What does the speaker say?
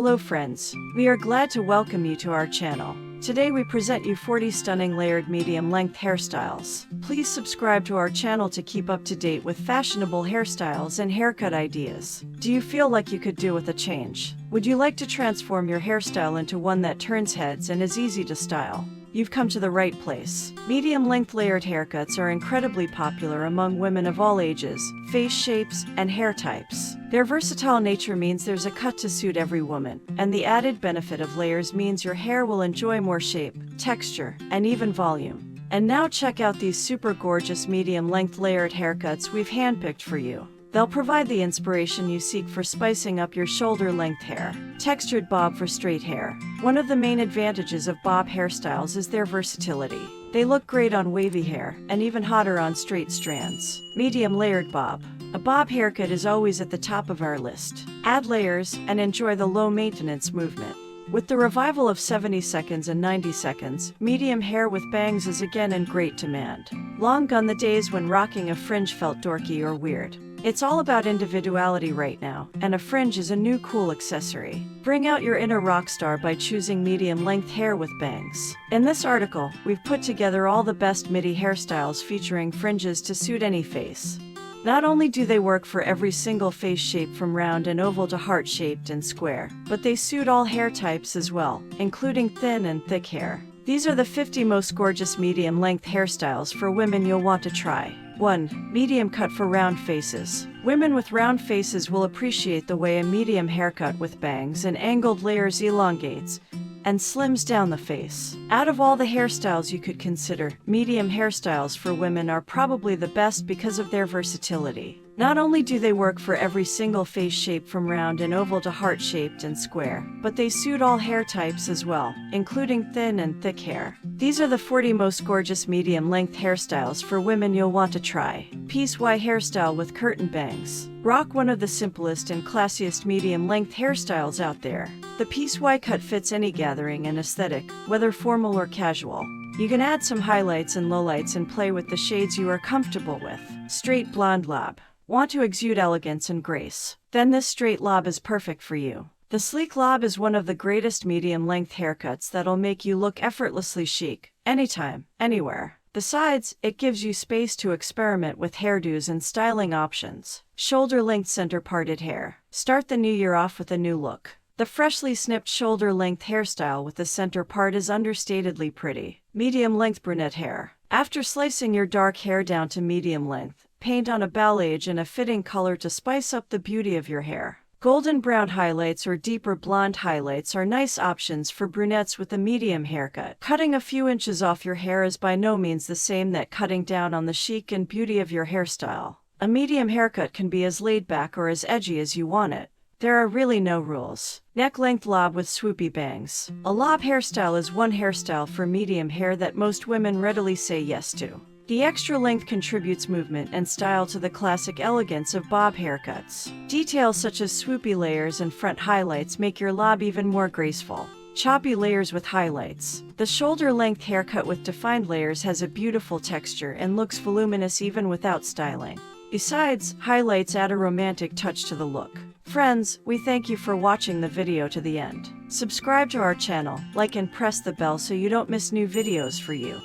Hello friends, we are glad to welcome you to our channel. Today we present you 40 stunning layered medium-length hairstyles. Please subscribe to our channel to keep up to date with fashionable hairstyles and haircut ideas. Do you feel like you could do with a change? Would you like to transform your hairstyle into one that turns heads and is easy to style? You've come to the right place. Medium-length layered haircuts are incredibly popular among women of all ages, face shapes, and hair types. Their versatile nature means there's a cut to suit every woman, and the added benefit of layers means your hair will enjoy more shape, texture, and even volume. And now check out these super gorgeous medium-length layered haircuts we've handpicked for you. They'll provide the inspiration you seek for spicing up your shoulder-length hair. Textured bob for straight hair. One of the main advantages of bob hairstyles is their versatility. They look great on wavy hair, and even hotter on straight strands. Medium layered bob. A bob haircut is always at the top of our list. Add layers, and enjoy the low-maintenance movement. With the revival of 70 seconds and 90 seconds, medium hair with bangs is again in great demand. Long gone the days when rocking a fringe felt dorky or weird. It's all about individuality right now, and a fringe is a new cool accessory. Bring out your inner rock star by choosing medium-length hair with bangs. In this article, we've put together all the best midi hairstyles featuring fringes to suit any face. Not only do they work for every single face shape from round and oval to heart-shaped and square, but they suit all hair types as well, including thin and thick hair. These are the 50 most gorgeous medium-length hairstyles for women you'll want to try. 1. Medium cut for round faces. Women with round faces will appreciate the way a medium haircut with bangs and angled layers elongates and slims down the face. Out of all the hairstyles you could consider, medium hairstyles for women are probably the best because of their versatility. Not only do they work for every single face shape from round and oval to heart-shaped and square, but they suit all hair types as well, including thin and thick hair. These are the 40 most gorgeous medium-length hairstyles for women you'll want to try. Piece Y hairstyle with curtain bangs. Rock one of the simplest and classiest medium-length hairstyles out there. The piece Y cut fits any gathering and aesthetic, whether formal or casual. You can add some highlights and lowlights and play with the shades you are comfortable with. Straight blonde lob. Want to exude elegance and grace? Then this straight lob is perfect for you. The sleek lob is one of the greatest medium-length haircuts that'll make you look effortlessly chic, anytime, anywhere. Besides, it gives you space to experiment with hairdos and styling options. Shoulder-length center-parted hair. Start the new year off with a new look. The freshly snipped shoulder-length hairstyle with the center part is understatedly pretty. Medium-length brunette hair. After slicing your dark hair down to medium length, paint on a balayage in a fitting color to spice up the beauty of your hair. Golden brown highlights or deeper blonde highlights are nice options for brunettes with a medium haircut. Cutting a few inches off your hair is by no means the same that cutting down on the chic and beauty of your hairstyle. A medium haircut can be as laid back or as edgy as you want it. There are really no rules. Neck length lob with swoopy bangs. A lob hairstyle is one hairstyle for medium hair that most women readily say yes to. The extra length contributes movement and style to the classic elegance of bob haircuts. Details such as swoopy layers and front highlights make your lob even more graceful. Choppy layers with highlights. The shoulder-length haircut with defined layers has a beautiful texture and looks voluminous even without styling. Besides, highlights add a romantic touch to the look. Friends, we thank you for watching the video to the end. Subscribe to our channel, like and press the bell so you don't miss new videos for you.